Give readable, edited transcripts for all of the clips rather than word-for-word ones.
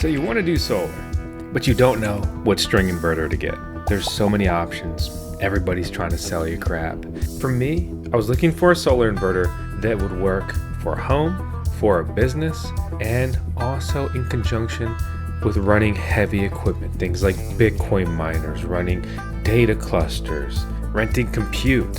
So you want to do solar, but you don't know what string inverter to get. There's so many options. Everybody's trying to sell you crap. For me, I was looking for a solar inverter that would work for a home, for a business, and also in conjunction with running heavy equipment. Things like Bitcoin miners, running data clusters, renting compute.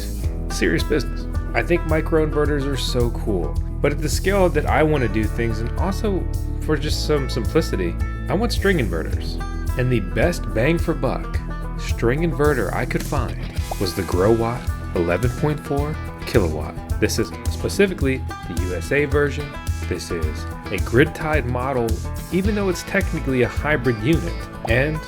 Serious business. I think micro inverters are so cool, but at the scale that I want to do things, and also for just some simplicity, I want string inverters. And the best bang for buck string inverter I could find was the Growatt 11.4 kilowatt. This is specifically the USA version. This is a grid-tied model, even though it's technically a hybrid unit, and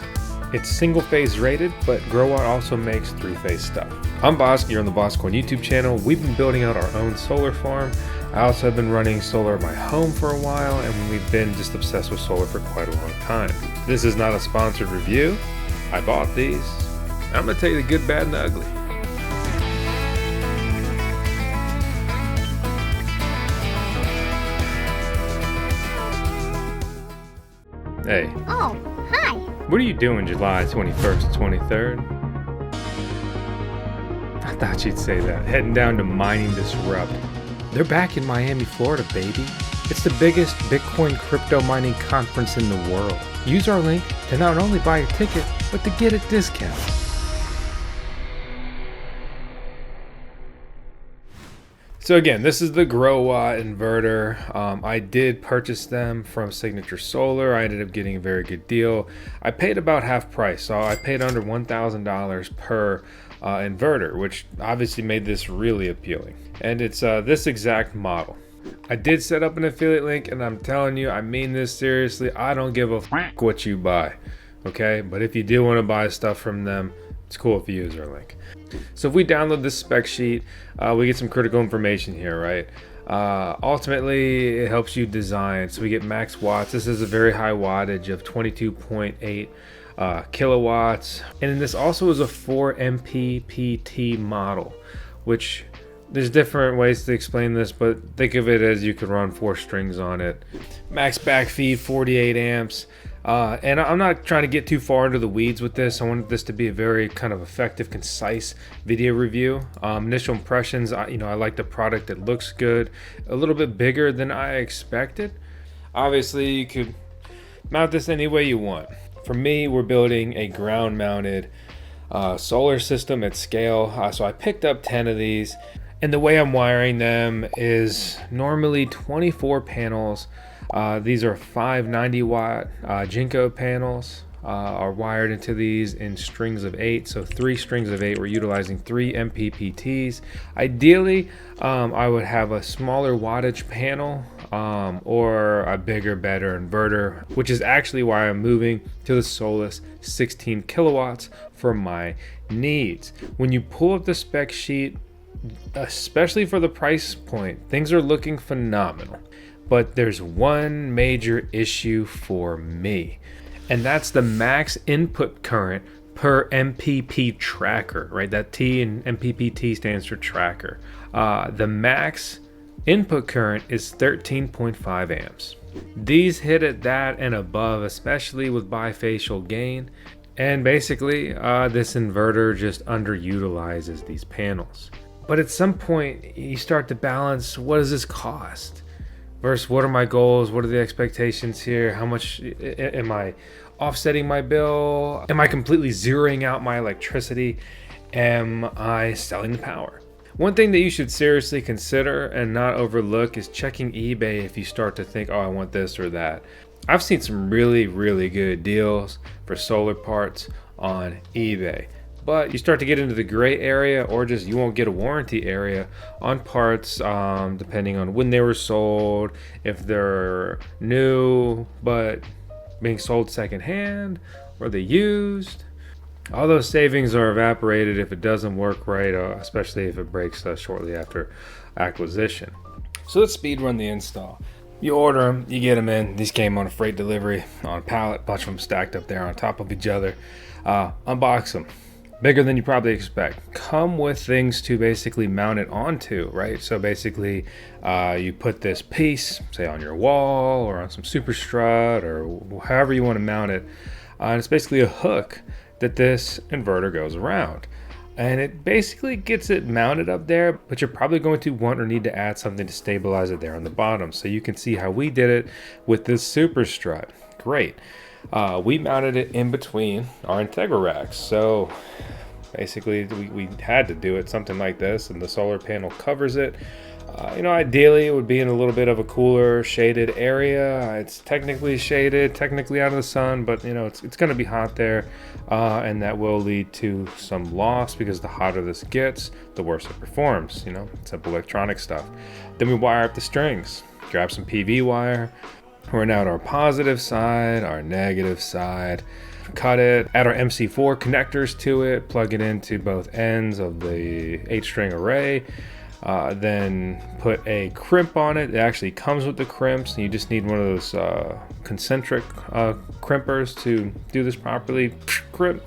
it's single phase rated, but Growatt also makes 3-phase stuff. I'm Vosk, you're on the VoskCoin YouTube channel. We've been building out our own solar farm. I also have been running solar at my home for a while, and we've been just obsessed with solar for quite a long time. This is not a sponsored review. I bought these. I'm gonna tell you the good, bad, and the ugly. Hey. Oh, hi. What are you doing July 21st to 23rd? I thought you'd say that. Heading down to Mining Disrupt. They're back in Miami, Florida, baby. It's the biggest Bitcoin crypto mining conference in the world. Use our link to not only buy a ticket, but to get a discount. So again, this is the Growatt inverter. I did purchase them from Signature Solar. I ended up getting a very good deal. I paid about half price, so I paid under $1,000 per inverter, which obviously made this really appealing. And it's this exact model. I did set up an affiliate link, and I'm telling you, I mean this seriously. I don't give a f what you buy, okay? But if you do want to buy stuff from them, it's cool if you use our link. So if we download this spec sheet, we get some critical information here, right? Ultimately, it helps you design. So we get max watts. This is a very high wattage of 22.8 kilowatts. And then this also is a 4 MPPT model, which there's different ways to explain this, but think of it as you could run 4 strings on it. Max back feed, 48 amps. And I'm not trying to get too far into the weeds with this. I wanted this to be a very kind of effective, concise video review. Initial impressions, I like the product. It looks good. A little bit bigger than I expected. Obviously, you could mount this any way you want. For me, we're building a ground-mounted solar system at scale. So I picked up 10 of these. And the way I'm wiring them is normally 24 panels. These are 590 watt Jinko panels are wired into these in strings of 8. So 3 strings of 8. We're utilizing 3 MPPTs. Ideally, I would have a smaller wattage panel or a bigger, better inverter, which is actually why I'm moving to the Solus 16 kilowatts for my needs. When you pull up the spec sheet, especially for the price point, things are looking phenomenal. But there's one major issue for me, and that's the max input current per MPP tracker, right? That T in MPPT stands for tracker. The max input current is 13.5 amps. These hit at that and above, especially with bifacial gain. And basically, this inverter just underutilizes these panels. But at some point, you start to balance, what does this cost? Versus what are my goals? What are the expectations here? How much am I offsetting my bill? Am I completely zeroing out my electricity? Am I selling the power? One thing that you should seriously consider and not overlook is checking eBay if you start to think, oh, I want this or that. I've seen some really, really good deals for solar parts on eBay. But you start to get into the gray area, or just you won't get a warranty area on parts depending on when they were sold, if they're new but being sold secondhand, or they used. All those savings are evaporated if it doesn't work right, especially if it breaks shortly after acquisition. So let's speed run the install. You order them, you get them in. These came on a freight delivery on a pallet, a bunch of them stacked up there on top of each other. Unbox them. bigger than you probably expect. Come with things to basically mount it onto, right? So basically, you put this piece, say on your wall or on some super strut or however you want to mount it. And it's basically a hook that this inverter goes around. And it basically gets it mounted up there, but you're probably going to want or need to add something to stabilize it there on the bottom. So you can see how we did it with this super strut. Great. We mounted it in between our Integra racks. So basically we had to do it something like this, and the solar panel covers it. Ideally it would be in a little bit of a cooler shaded area. It's technically shaded, technically out of the sun, but it's going to be hot there, and that will lead to some loss because the hotter this gets, the worse it performs. Simple electronic stuff. Then we wire up the strings, grab some PV wire. We're now at our positive side, our negative side. Cut it, add our MC4 connectors to it, plug it into both ends of the 8-string array. Then put a crimp on it. It actually comes with the crimps, and you just need one of those concentric crimpers to do this properly. Crimp.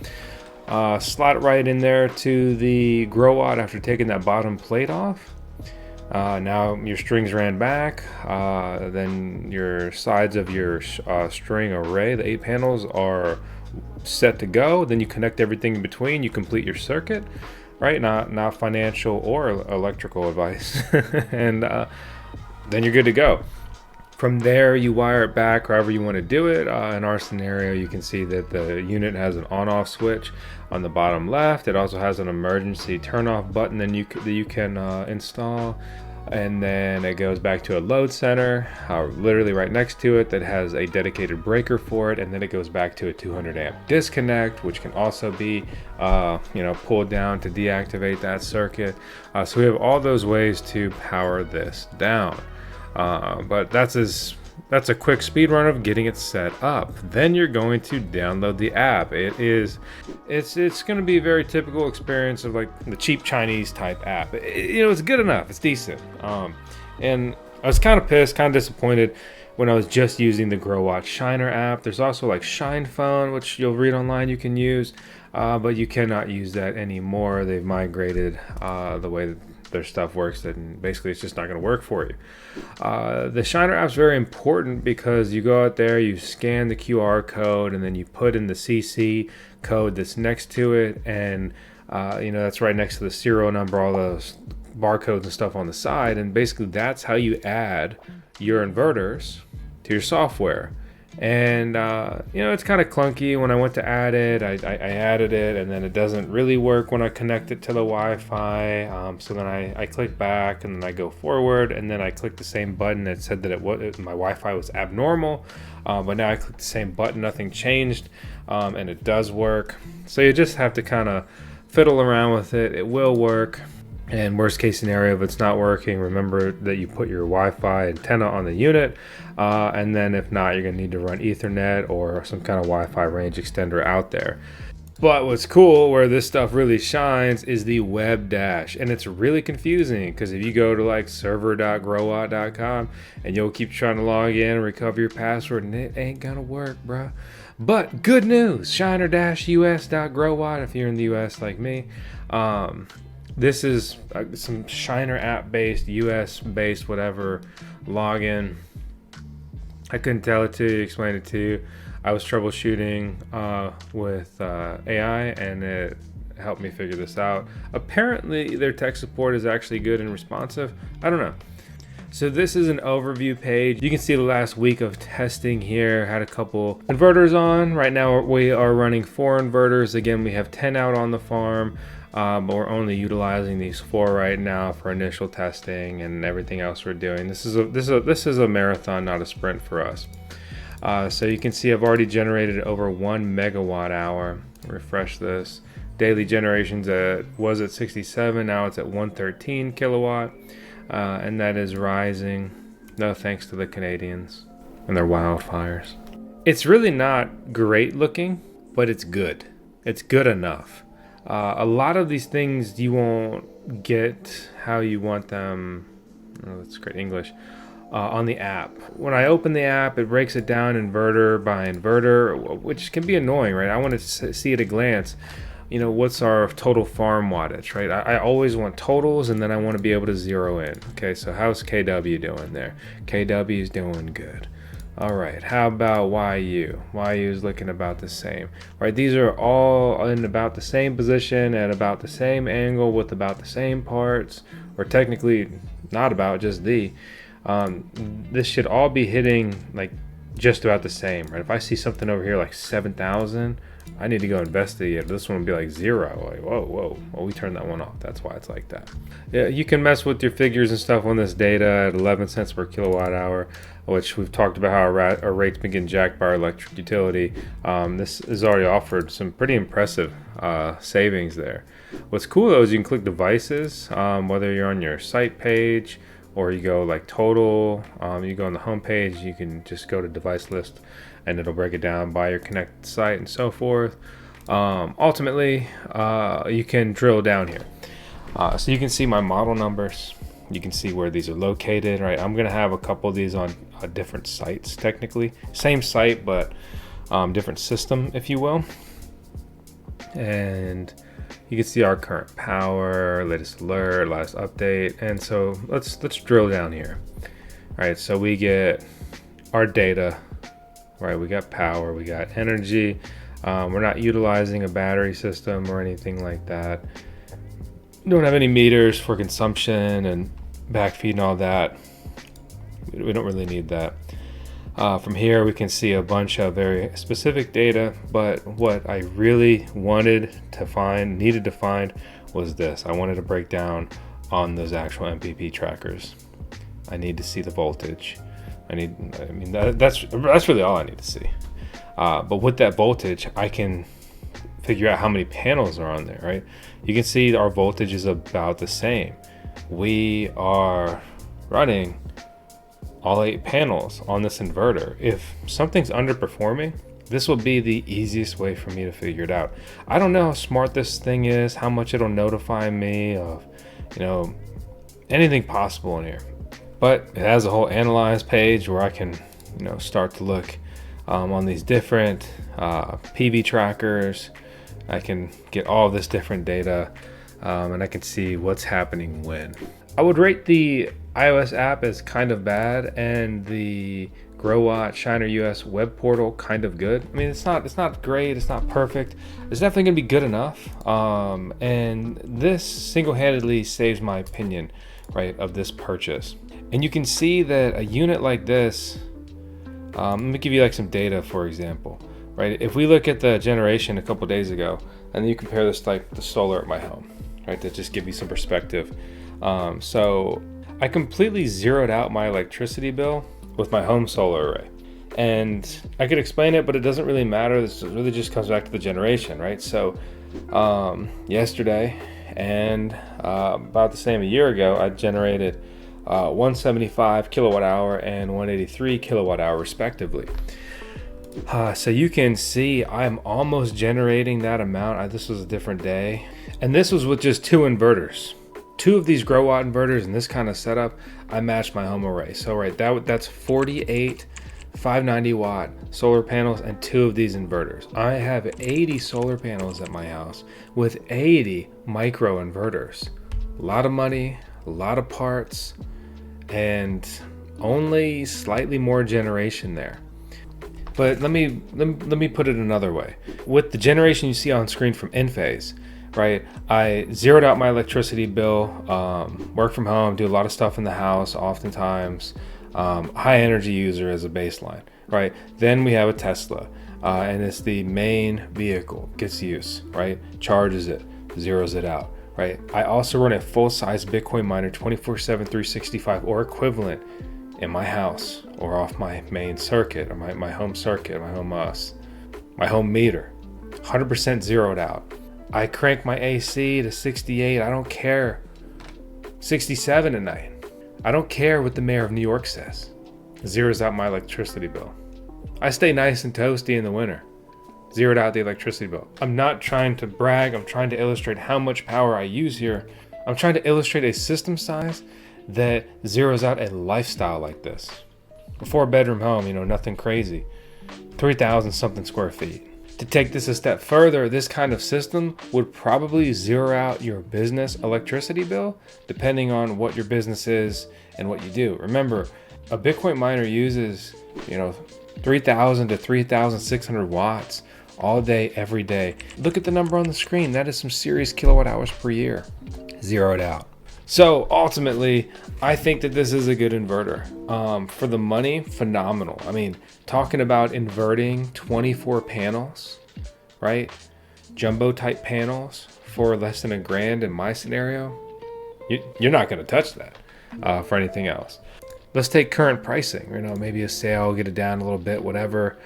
Slide it right in there to the Growatt after taking that bottom plate off. Now your strings ran back. Then your sides of your string array, the 8 panels, are set to go. Then you connect everything in between. You complete your circuit. Right, not financial or electrical advice, and then you're good to go. From there, you wire it back however you want to do it. In our scenario, you can see that the unit has an on-off switch on the bottom left. It also has an emergency turn-off button that you can install. And then it goes back to a load center, literally right next to it, that has a dedicated breaker for it. And then it goes back to a 200 amp disconnect, which can also be, pulled down to deactivate that circuit. So we have all those ways to power this down. But that's a quick speed run of getting it set up. Then you're going to download the app. It's going to be a very typical experience of like the cheap Chinese type app. It's good enough. It's decent. And I was kind of pissed, kind of disappointed when I was just using the Growatt Shiner app. There's also like Shine Phone, which you'll read online you can use, but you cannot use that anymore. They've migrated the way that their stuff works, and basically it's just not going to work for you. The Shiner app is very important because you go out there, you scan the QR code, and then you put in the CC code that's next to it, and that's right next to the serial number, all those barcodes and stuff on the side, and basically that's how you add your inverters to your software. And it's kind of clunky. When I went to add it, I added it, and then it doesn't really work when I connect it to the Wi-Fi. So then I click back, and then I go forward, and then I click the same button that said that my Wi-Fi was abnormal. But now I click the same button, nothing changed, and it does work. So you just have to kind of fiddle around with it. It will work. And worst case scenario, if it's not working, remember that you put your Wi-Fi antenna on the unit. And then if not, you're going to need to run Ethernet or some kind of Wi-Fi range extender out there. But what's cool, where this stuff really shines, is the web dash. And it's really confusing because if you go to like server.growatt.com and you'll keep trying to log in and recover your password, and it ain't going to work, bro. But good news, shiner-us.growatt if you're in the US like me. This is some Shiner app-based, US-based, whatever, login. I couldn't tell it to you, explain it to you. I was troubleshooting with AI, and it helped me figure this out. Apparently, their tech support is actually good and responsive. I don't know. So this is an overview page. You can see the last week of testing here. Had a couple inverters on. Right now, we are running 4 inverters. Again, we have 10 out on the farm. But we're only utilizing these 4 right now for initial testing, and everything else we're doing. This is a marathon, not a sprint for us. So you can see I've already generated over 1 megawatt hour. Refresh this. Daily generations was at 67. Now it's at 113 kilowatt, and that is rising. No thanks to the Canadians and their wildfires. It's really not great looking, but it's good. It's good enough. A lot of these things you won't get how you want them. Oh, that's great English. On the app. When I open the app, it breaks it down inverter by inverter, which can be annoying, right? I want to see at a glance. what's our total farm wattage, right? I always want totals, and then I want to be able to zero in. Okay, so how's KW doing there? KW is doing good. All right, how about YU? YU is looking about the same, right? These are all in about the same position at about the same angle with about the same parts, or technically not about, just the. This should all be hitting like just about the same, right? If I see something over here like 7,000, I need to go investigate. This one would be like 0. Like, whoa. Well, we turned that one off. That's why it's like that. Yeah, you can mess with your figures and stuff on this data at 11 cents per kilowatt hour, which we've talked about how our rates been getting jacked by our electric utility. This has already offered some pretty impressive savings there. What's cool though is you can click devices, whether you're on your site page or you go like total, you go on the home page, you can just go to device list and it'll break it down by your connected site and so forth. Ultimately, you can drill down here. So you can see my model numbers. You can see where these are located, right? I'm gonna have a couple of these on different sites technically. Same site, but different system, if you will. And you can see our current power, latest alert, last update. And so let's drill down here. All right, so we get our data, right? We got power, we got energy. We're not utilizing a battery system or anything like that. We don't have any meters for consumption and backfeed and all that. We don't really need that. From here, we can see a bunch of very specific data, but what I really needed to find was this. I wanted to break down on those actual MPP trackers. I need to see the voltage. That's really all I need to see. But with that voltage, I can figure out how many panels are on there, right? You can see our voltage is about the same. We are running all 8 panels on this inverter. If something's underperforming, this will be the easiest way for me to figure it out. I don't know how smart this thing is, how much it'll notify me of, anything possible in here. But it has a whole analyze page where I can, start to look on these different PV trackers. I can get all this different data, and I can see what's happening when. I would rate the iOS app as kind of bad and the Growatt Shiner US web portal kind of good. I mean, it's not great, it's not perfect. It's definitely gonna be good enough. And this single-handedly saves my opinion, right, of this purchase. And you can see that a unit like this, let me give you like some data, for example, right? If we look at the generation a couple days ago, and you compare this to like the solar at my home, right? To just give you some perspective. So I completely zeroed out my electricity bill with my home solar array. And I could explain it, but it doesn't really matter. This really just comes back to the generation, right? So yesterday and about the same a year ago, I generated 175 kilowatt hour and 183 kilowatt hour respectively. So you can see I'm almost generating that amount. This was a different day. And this was with just 2 inverters. 2 of these Growatt inverters in this kind of setup, I matched my home array. So right, that's 48 590 watt solar panels and 2 of these inverters. I have 80 solar panels at my house with 80 micro inverters. A lot of money, a lot of parts, and only slightly more generation there. But let me put it another way. With the generation you see on screen from Enphase, right? I zeroed out my electricity bill, work from home, do a lot of stuff in the house, oftentimes, high energy user as a baseline, right? Then we have a Tesla, and it's the main vehicle, gets use, right? Charges it, zeroes it out, right? I also run a full-size Bitcoin miner 24/7, 365 or equivalent in my house or off my main circuit or my home circuit, my home meter, 100% zeroed out. I crank my AC to 68. I don't care. 67 at night. I don't care what the mayor of New York says. Zeroes out my electricity bill. I stay nice and toasty in the winter. Zeroed out the electricity bill. I'm not trying to brag. I'm trying to illustrate how much power I use here. I'm trying to illustrate a system size that zeroes out a lifestyle like this. A 4-bedroom home, nothing crazy. 3,000 something square feet. To take this a step further, this kind of system would probably zero out your business electricity bill, depending on what your business is and what you do. Remember, a Bitcoin miner uses, 3,000 to 3,600 watts all day, every day. Look at the number on the screen. That is some serious kilowatt hours per year. Zeroed out. So ultimately, I think that this is a good inverter. For the money, phenomenal. I mean, talking about inverting 24 panels, right? Jumbo type panels for less than $1,000 in my scenario, you're not going to touch that for anything else. Let's take current pricing. Maybe a sale, get it down a little bit, whatever.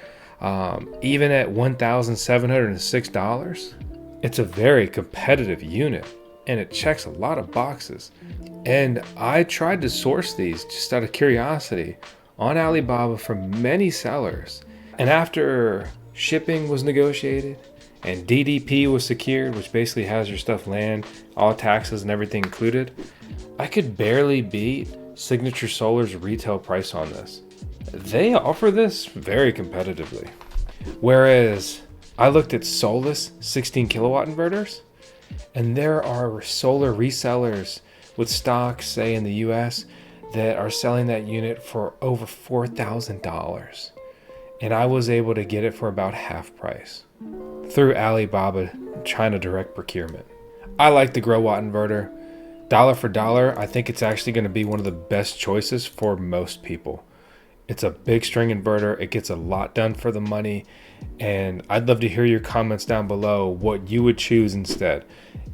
Even at $1,706, it's a very competitive unit. And it checks a lot of boxes. And I tried to source these just out of curiosity on Alibaba from many sellers. And after shipping was negotiated and DDP was secured, which basically has your stuff land, all taxes and everything included, I could barely beat Signature Solar's retail price on this. They offer this very competitively. Whereas I looked at Solus 16 kilowatt inverters, and there are solar resellers with stocks, say in the US, that are selling that unit for over $4,000. And I was able to get it for about half price through Alibaba China direct procurement. I like the Growatt inverter. Dollar for dollar, I think it's actually going to be one of the best choices for most people. It's a big string inverter. It gets a lot done for the money. And I'd love to hear your comments down below what you would choose instead.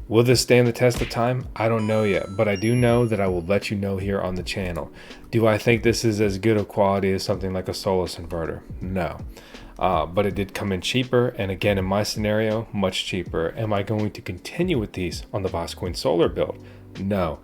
Will this stand the test of time? I don't know yet, but I do know that I will let you know here on the channel. Do I think this is as good of quality as something like a Solus inverter? No. But it did come in cheaper, and again, in my scenario, much cheaper. Am I going to continue with these on the VoskCoin solar build? No.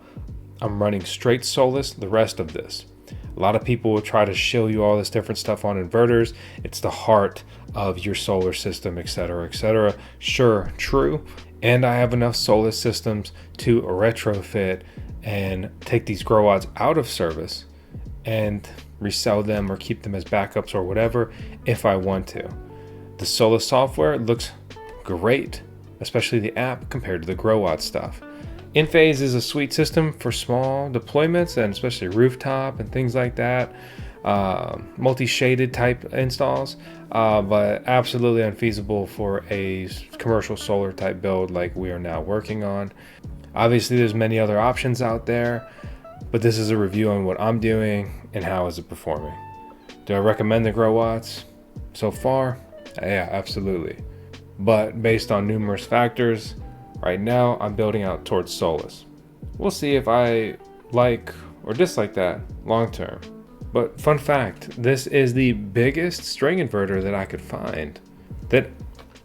I'm running straight Solus the rest of this. A lot of people will try to show you all this different stuff on inverters. It's the heart of your solar system, etc., etc. Sure, true. And I have enough Solus systems to retrofit and take these Growatts out of service and resell them or keep them as backups or whatever if I want to. The Solus software looks great, especially the app compared to the Growatt stuff. Enphase is a sweet system for small deployments and especially rooftop and things like that, multi-shaded type installs, but absolutely unfeasible for a commercial solar type build like we are now working on. Obviously there's many other options out there, but this is a review on what I'm doing and how is it performing. Do I recommend the Growatts so far? Yeah, absolutely. But based on numerous factors, right now, I'm building out towards Solus. We'll see if I like or dislike that long term. But fun fact, this is the biggest string inverter that I could find that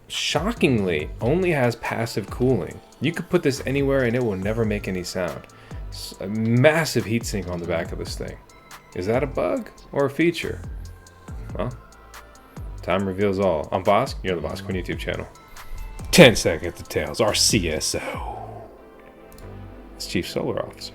shockingly only has passive cooling. You could put this anywhere and it will never make any sound. It's a massive heatsink on the back of this thing. Is that a bug or a feature? Well, time reveals all. I'm Vosk, you're the VoskCoin YouTube channel. 10 seconds of tails, our CSO. It's Chief Solar Officer.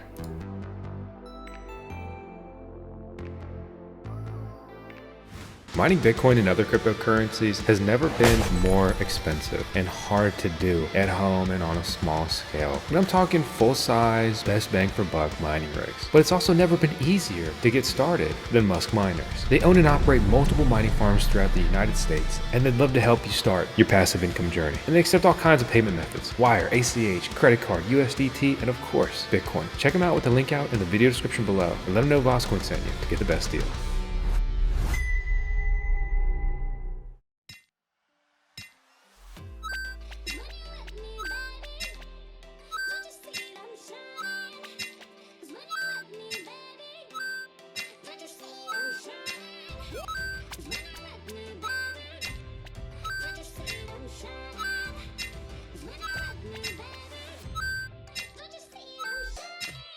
Mining Bitcoin and other cryptocurrencies has never been more expensive and hard to do at home and on a small scale. And I'm talking full-size, best bang for buck mining rigs. But it's also never been easier to get started than Musk Miners. They own and operate multiple mining farms throughout the United States, and they'd love to help you start your passive income journey. And they accept all kinds of payment methods: wire, ACH, credit card, USDT, and of course, Bitcoin. Check them out with the link out in the video description below, and let them know VoskCoin sent you to get the best deal. Just